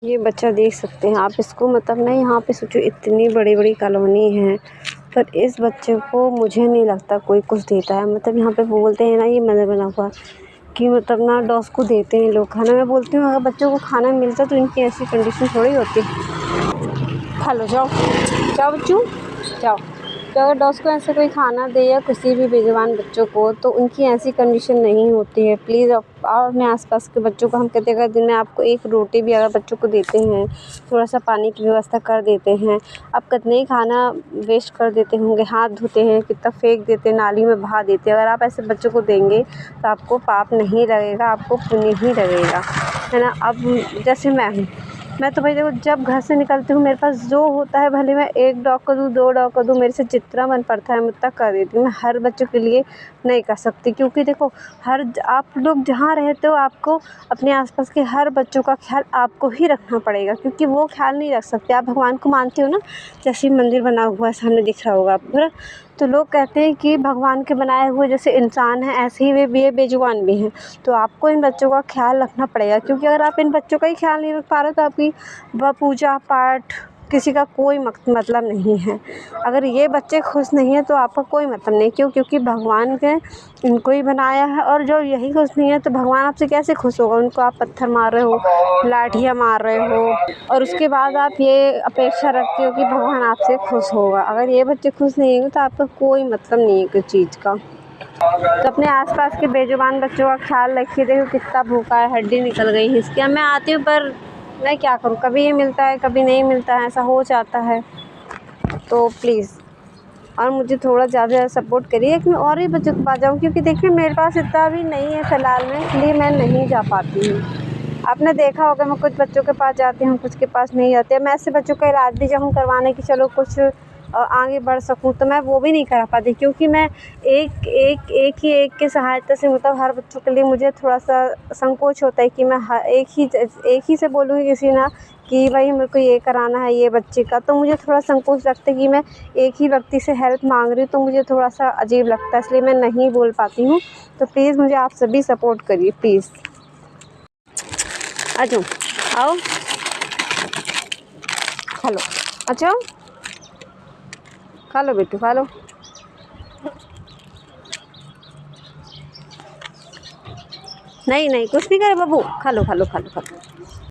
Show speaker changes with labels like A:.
A: ये बच्चा देख सकते हैं आप इसको, मतलब ना यहाँ पे सोचो इतनी बड़ी-बड़ी कॉलोनी है, पर इस बच्चे को मुझे नहीं लगता कोई कुछ देता है। मतलब यहाँ पे बोलते हैं ना, ये मंदिर बना हुआ कि मतलब ना डॉग्स को देते हैं लोग खाना। मैं बोलती हूँ अगर बच्चों को खाना मिलता तो इनकी ऐसी कंडीशन थोड़ी होती। खा लो, जाओ जाओ बच्चों जाओ। तो अगर डॉग्स को ऐसे कोई खाना दे या किसी भी बेजुबान बच्चों को, तो उनकी ऐसी कंडीशन नहीं होती है। प्लीज़ आप अपने आसपास के बच्चों को, हम कहते हैं अगर दिन में आपको एक रोटी भी अगर बच्चों को देते हैं, थोड़ा सा पानी की व्यवस्था कर देते हैं, आप कितने ही खाना वेस्ट कर देते होंगे, हाथ धोते हैं, कितना फेंक देते हैं, नाली में बहा देते हैं। अगर आप ऐसे बच्चों को देंगे तो आपको पाप नहीं लगेगा, आपको पुण्य ही लगेगा, है ना। अब जैसे मैं तो भाई देखो, जब घर से निकलती हूँ मेरे पास जो होता है, भले मैं 1 डॉग को दूँ, 2 डॉग को दूँ, मेरे से जितना मन पड़ता है मैं उतना कर देती हूँ। मैं हर बच्चों के लिए नहीं कर सकती, क्योंकि देखो आप लोग जहाँ रहते हो, आपको अपने आसपास के हर बच्चों का ख्याल आपको ही रखना पड़ेगा, क्योंकि वो ख्याल नहीं रख सकते। आप भगवान को मानते हो ना, जैसे मंदिर बना हुआ है सामने दिख रहा होगा आपको, है ना। तो लोग कहते हैं कि भगवान के बनाए हुए जैसे इंसान हैं, ऐसे ही वे बेजुबान भी हैं। तो आपको इन बच्चों का ख्याल रखना पड़ेगा, क्योंकि अगर आप इन बच्चों का ही ख्याल नहीं रख पा रहे हो तो आपकी पूजा पाठ किसी का कोई मतलब नहीं है। अगर ये बच्चे खुश नहीं हैं तो आपका कोई मतलब नहीं। क्यों? क्योंकि भगवान ने इनको ही बनाया है, और जो यही खुश नहीं है तो भगवान आपसे कैसे खुश होगा। उनको आप पत्थर मार रहे हो, लाठियाँ मार रहे हो, और उसके बाद आप ये अपेक्षा रखते हो कि भगवान आपसे खुश होगा। अगर ये बच्चे खुश नहीं होंगे तो आपका कोई मतलब नहीं है किसी चीज़ का। तो अपने आसपास के बेजुबान बच्चों का ख्याल रखिए। देखो कितना भूखा है, हड्डी निकल गई है इसकी। अब मैं आती हूँ, पर मैं क्या करूँ, कभी ये मिलता है कभी नहीं मिलता है, ऐसा हो जाता है। तो प्लीज़, और मुझे थोड़ा ज़्यादा सपोर्ट करिए कि मैं और भी बच्चों के पास जाऊँ, क्योंकि देखिए मेरे पास इतना भी नहीं है फ़िलहाल में, इसलिए मैं नहीं जा पाती हूँ। आपने देखा होगा मैं कुछ बच्चों के पास जाती हूँ, कुछ के पास नहीं जाती। मैं ऐसे बच्चों का इलाज भी चाहूँ करवाने की, चलो कुछ आगे बढ़ सकूँ, तो मैं वो भी नहीं करा पाती, क्योंकि मैं एक की सहायता से, मतलब हर बच्चों के लिए मुझे थोड़ा-सा संकोच होता है कि मैं एक ही से बोलूँगी किसी ना कि भाई मेरे को ये कराना है ये बच्चे का, तो मुझे थोड़ा संकोच लगता है कि मैं एक ही व्यक्ति से हेल्प माँग रही हूँ, तो मुझे थोड़ा-सा अजीब लगता है, इसलिए मैं नहीं बोल पाती हूँ। तो प्लीज़ मुझे आप सभी सपोर्ट करिए प्लीज़। आ जाओ, आओ, खा लो, आ जाओ, खा लो बेटू, खा लो। नहीं, कुछ नहीं करे बाबू, खा लो, खा लो, खा लो, खा लो।